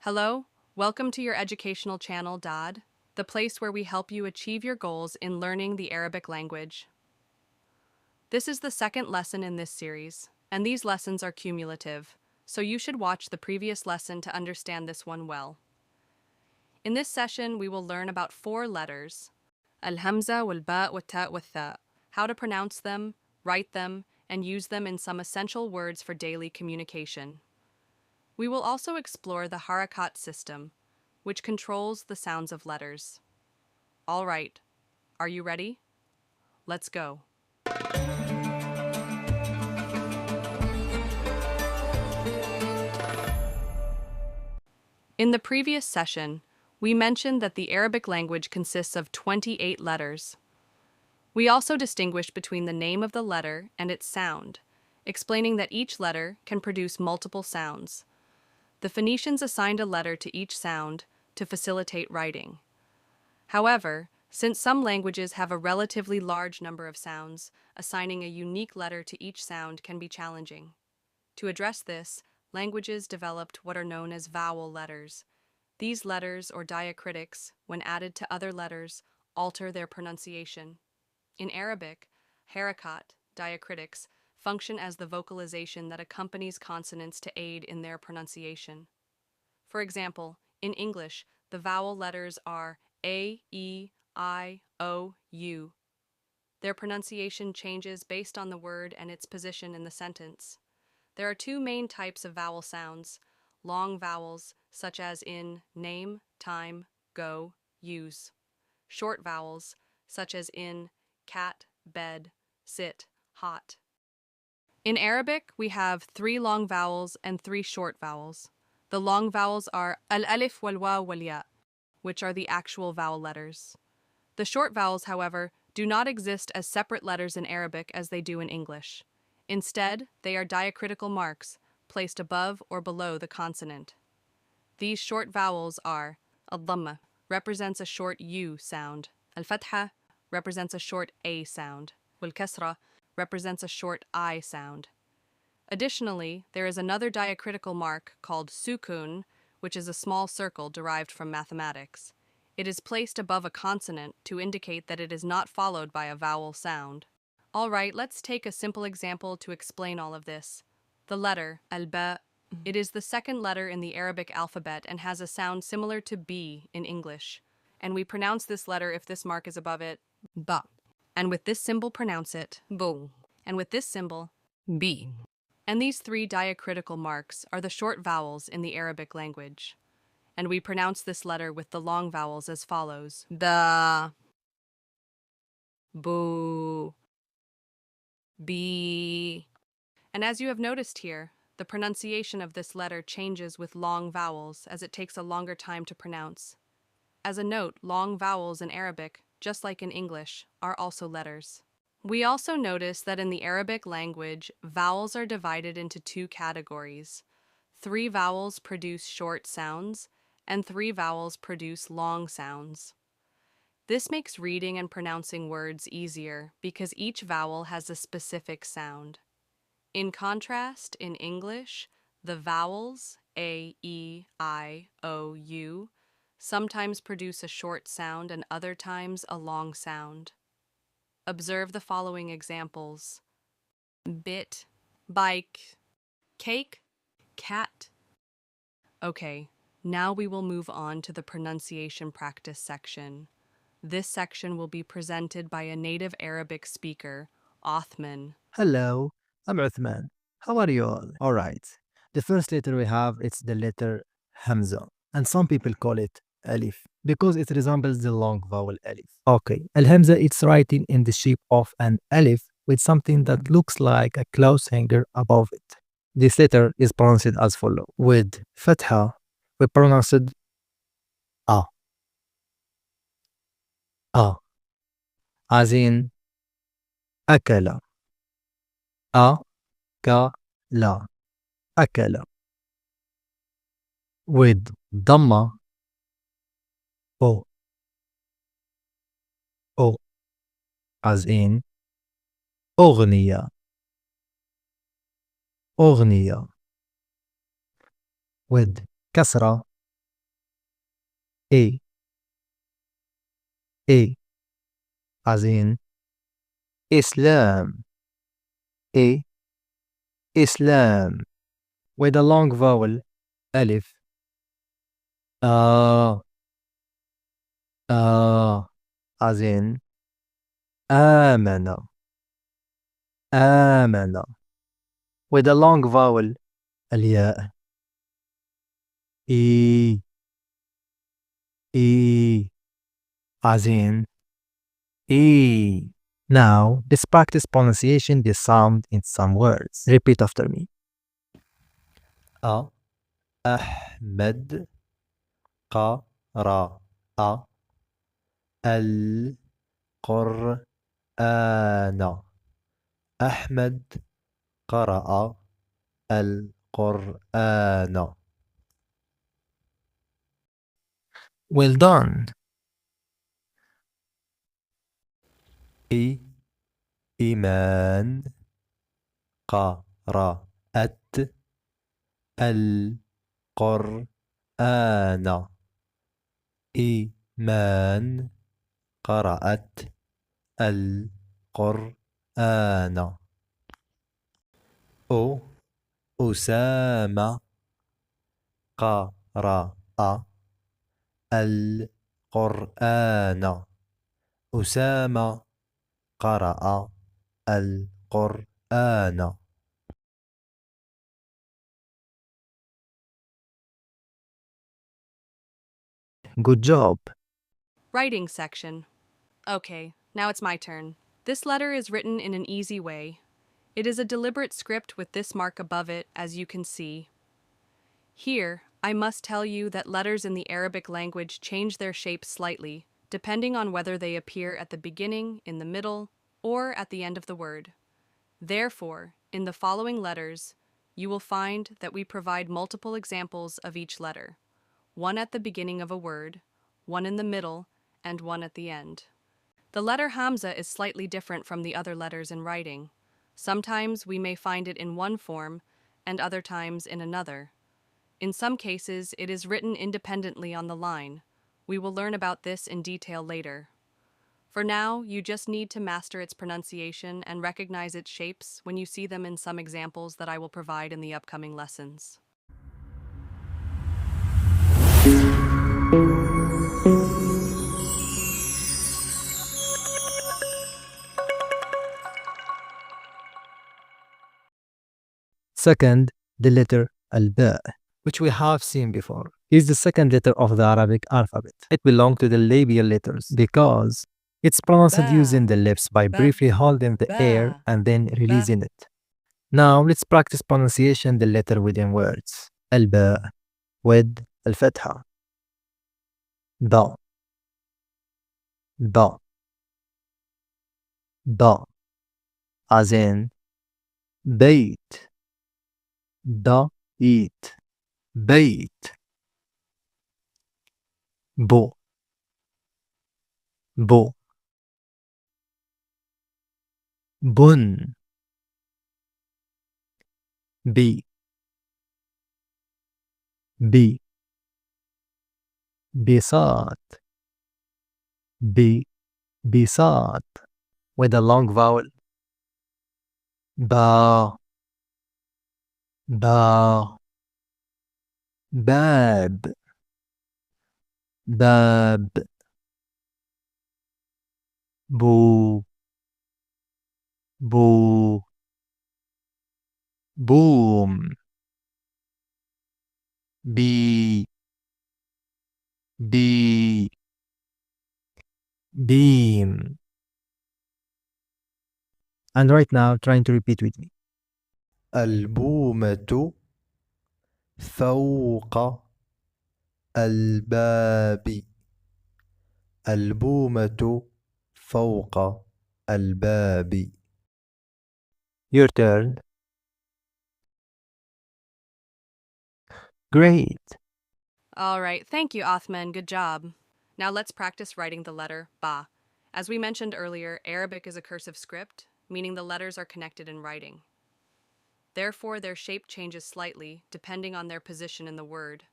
Hello, welcome to your educational channel, Dad, the place where we help you achieve your goals in learning the Arabic language. This is the second lesson in this series, and these lessons are cumulative, so you should watch the previous lesson to understand this one well. In this session, we will learn about 4 letters, al-hamza, wal-ba, wat-ta, wat-tha, how to pronounce them, write them, and use them in some essential words for daily communication. We will also explore the harakat system, which controls the sounds of letters. All right, are you ready? Let's go. In the previous session, we mentioned that the Arabic language consists of 28 letters. We also distinguished between the name of the letter and its sound, explaining that each letter can produce multiple sounds. The Phoenicians assigned a letter to each sound to facilitate writing. However, since some languages have a relatively large number of sounds, assigning a unique letter to each sound can be challenging. To address this, languages developed what are known as vowel letters. These letters, or diacritics, when added to other letters, alter their pronunciation. In Arabic, harakat, diacritics, function as the vocalization that accompanies consonants to aid in their pronunciation. For example, in English, the vowel letters are A, E, I, O, U. Their pronunciation changes based on the word and its position in the sentence. There are 2 main types of vowel sounds: long vowels, such as in name, time, go, use; short vowels, such as in cat, bed, sit, hot. In Arabic, we have 3 long vowels and 3 short vowels. The long vowels are al-alif wal-waw wal-ya, which are the actual vowel letters. The short vowels, however, do not exist as separate letters in Arabic as they do in English. Instead, they are diacritical marks placed above or below the consonant. These short vowels are al-dhamma, represents a short U sound; al-fatha represents a short A sound; wal-kasra represents a short I sound. Additionally, there is another diacritical mark called sukun, which is a small circle derived from mathematics. It is placed above a consonant to indicate that it is not followed by a vowel sound. All right, let's take a simple example to explain all of this. The letter al-ba. It is the second letter in the Arabic alphabet and has a sound similar to B in English. And we pronounce this letter, if this mark is above it, ba. And with this symbol, pronounce it bo. And with this symbol, b. And these 3 diacritical marks are the short vowels in the Arabic language. And we pronounce this letter with the long vowels as follows: da, boo, b. And as you have noticed here, the pronunciation of this letter changes with long vowels as it takes a longer time to pronounce. As a note, long vowels in Arabic, just like in English, are also letters. We also notice that in the Arabic language, vowels are divided into 2 categories. 3 vowels produce short sounds, and 3 vowels produce long sounds. This makes reading and pronouncing words easier because each vowel has a specific sound. In contrast, in English, the vowels A, E, I, O, U sometimes produce a short sound and other times a long sound. Observe the following examples: bit, bike, cake, cat. Okay, now we will move on to the pronunciation practice section. This section will be presented by a native Arabic speaker, Othman. Hello, I'm Uthman. How are you all? Alright. The first letter we have it's the letter Hamza. And some people call it Alif because it resembles the long vowel Alif. Okay. Al Hamza it's writing in the shape of an Alif with something that looks like a clothes hanger above it. This letter is pronounced as follow. With Fatha, we pronounce it A. A. As in Akala. Akala. Akala. With Dhamma, O. O. As in أغنية. أغنية. With كسرة, A. A. As in Islam. A. Islam. With a long vowel, alif. A. A. As in آمن. آمن. With a long vowel, الياء. E. E. As in E. Now, let's practice pronunciation this sound in some words. Repeat after me. أحمد قرأ القرآن. أحمد قرأ القرآن. Well done. إيمان قرأت القرآن. إيمان قرأت القرآن. أسامة قرأ القرآن. أسامة قرأ القرآن. Good job. Writing section. Okay, now it's my turn. This letter is written in an easy way. It is a deliberate script with this mark above it, as you can see. Here, I must tell you that letters in the Arabic language change their shape slightly, depending on whether they appear at the beginning, in the middle, or at the end of the word. Therefore, in the following letters, you will find that we provide multiple examples of each letter, one at the beginning of a word, one in the middle, and one at the end. The letter Hamza is slightly different from the other letters in writing. Sometimes we may find it in one form, and other times in another. In some cases, it is written independently on the line. We will learn about this in detail later. For now, you just need to master its pronunciation and recognize its shapes when you see them in some examples that I will provide in the upcoming lessons. Second, the letter al-ba, which we have seen before, is the second letter of the Arabic alphabet. It belongs to the labial letters because it's pronounced Ba. using the lips by Ba. briefly holding the air Ba. and then releasing it. Now, let's practice pronunciation the letter within words. Al-ba with al-fatha. Ba. Ba. Ba. As in bait. Da. Eat. Bait. Bo. Bo. Bun. Bi. Bi. Bisat. Bi. Bisat. With a long vowel. Ba. Ba. Bab. Bab. Boo. Boo. Boom. Bee. Bee. Beam. And right now, trying to repeat with me. البومة فوق الباب. البومة فوق الباب. Your turn. Great. All right, thank you, Othman. Good job. Now let's practice writing the letter Ba. As we mentioned earlier, Arabic is a cursive script, meaning the letters are connected in writing. Therefore, their shape changes slightly depending on their position in the word,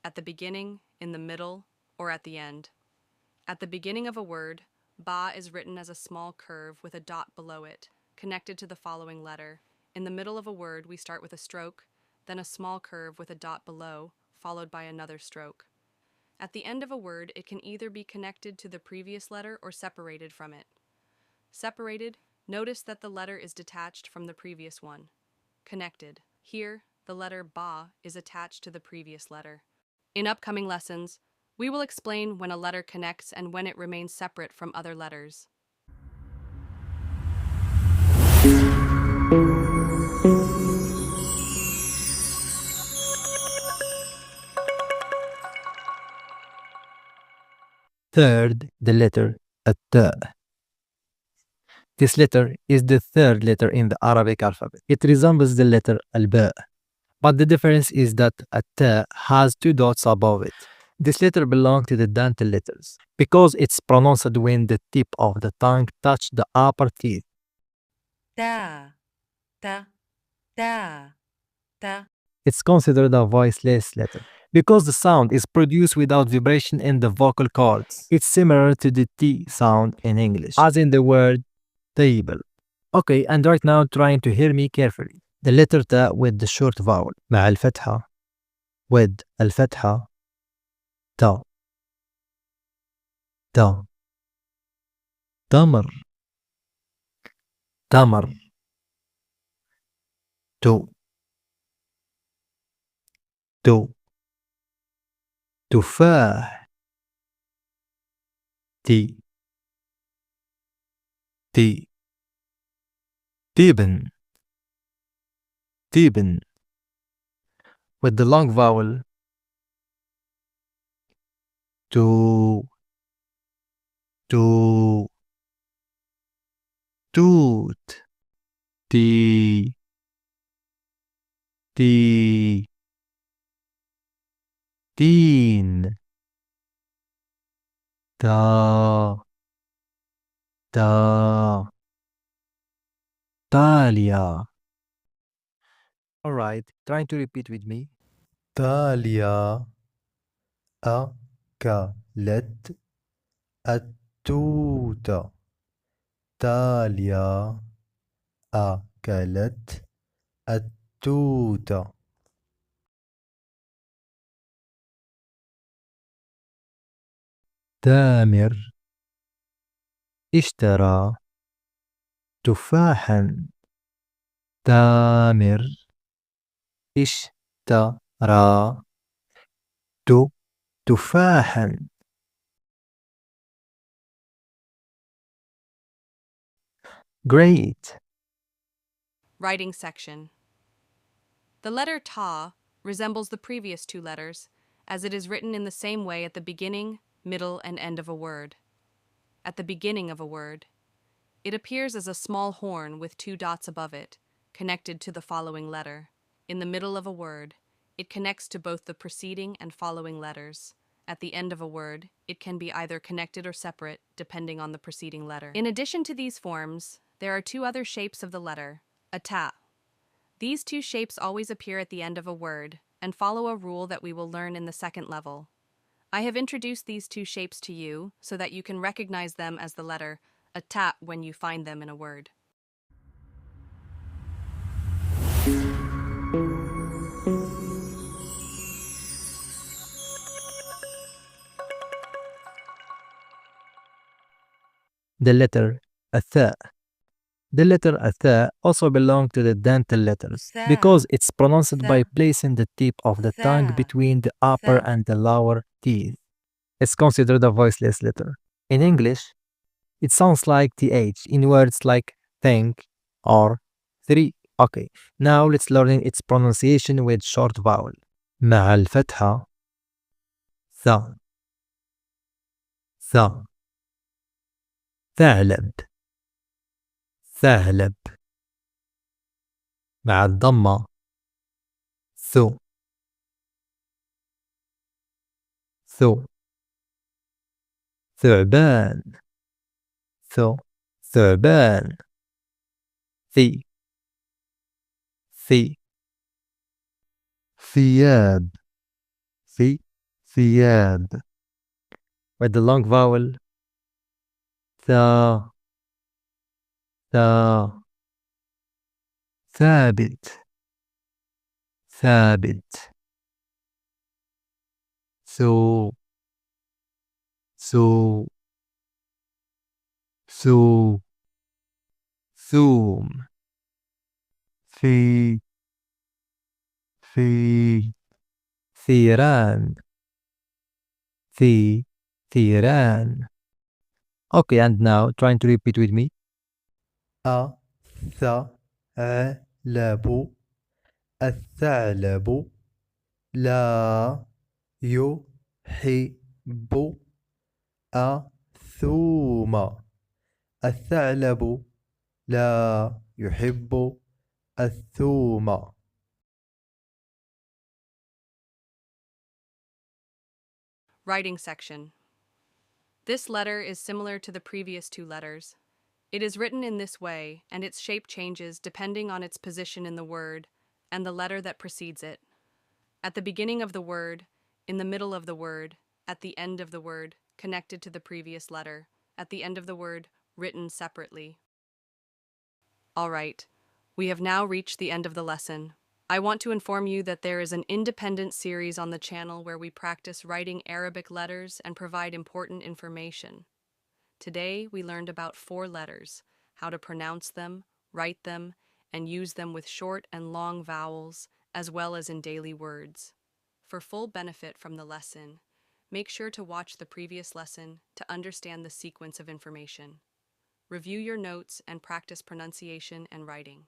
at the beginning, in the middle, or at the end. At the beginning of a word, ba is written as a small curve with a dot below it, connected to the following letter. In the middle of a word, we start with a stroke, then a small curve with a dot below, followed by another stroke. At the end of a word, it can either be connected to the previous letter or separated from it. Separated, notice that the letter is detached from the previous one. Connected, here, the letter ba is attached to the previous letter. In upcoming lessons, we will explain when a letter connects and when it remains separate from other letters. Third, the letter التاء. This letter is the third letter in the Arabic alphabet. It resembles the letter الباء, but the difference is that التاء has two dots above it. This letter belongs to the dental letters because it's pronounced when the tip of the tongue touches the upper teeth. تا تا تا تا It's considered a voiceless letter because the sound is produced without vibration in the vocal cords. It's similar to the T sound in English, as in the word table. Okay, and right now trying to hear me carefully. The letter تا with the short vowel مع الفتحة with الفتحة تا تا تمر تمر تو تو تفاح تي تي تبن تبن with the long vowel تو تو توت تي تي تين تا تا تاليا. Alright, trying to repeat with me. تاليا أكلت التوت. تاليا أكلت التوت. تامر اشترى تفاحا. تامر اشترى تفاحا. Great. Writing section. The letter ta resembles the previous two letters, as it is written in the same way at the beginning, middle, and end of a word. At the beginning of a word, it appears as a small horn with two dots above it, connected to the following letter. In the middle of a word, it connects to both the preceding and following letters. At the end of a word, it can be either connected or separate, depending on the preceding letter. In addition to these forms, there are two other shapes of the letter, a ta. These two shapes always appear at the end of a word and follow a rule that we will learn in the second level. I have introduced these two shapes to you so that you can recognize them as the letter a ta when you find them in a word. The letter الثاء. The letter الثاء also belongs to the dental letters ثاء. because it's pronounced by ثاء. placing the tip of the tongue ثاء. between the upper ثاء. and the lower teeth. It's considered a voiceless letter. In English, it sounds like th in words like think or three. Okay, now let's learn its pronunciation with short vowel. مع الفتحة ث ث ثعلب ثعلب. مع الضمة ثو ثو ثعبان ثعبان. ثي ثياب ثياب. with the long vowel ثا ثا ثابت ثابت ثو ثو ثو ثوم في في ثيران ثيران. Okay, and now trying to repeat with me. الثعلب الثعلب لا يحب الثوم الثعلب لا يحب الثوم. Writing section. This letter is similar to the previous two letters. It is written in this way, and its shape changes depending on its position in the word and the letter that precedes it. At the beginning of the word, in the middle of the word, at the end of the word, connected to the previous letter, at the end of the word, written separately. All right, we have now reached the end of the lesson. I want to inform you that there is an independent series on the channel where we practice writing Arabic letters and provide important information. Today, we learned about 4 letters, how to pronounce them, write them, and use them with short and long vowels, as well as in daily words. For full benefit from the lesson, make sure to watch the previous lesson to understand the sequence of information. Review your notes and practice pronunciation and writing.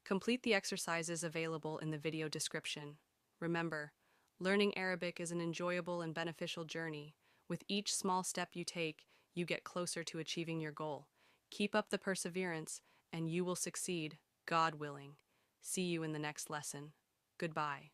Complete the exercises available in the video description. Remember, learning Arabic is an enjoyable and beneficial journey. With each small step you take, you get closer to achieving your goal. Keep up the perseverance, and you will succeed, God willing. See you in the next lesson. Goodbye.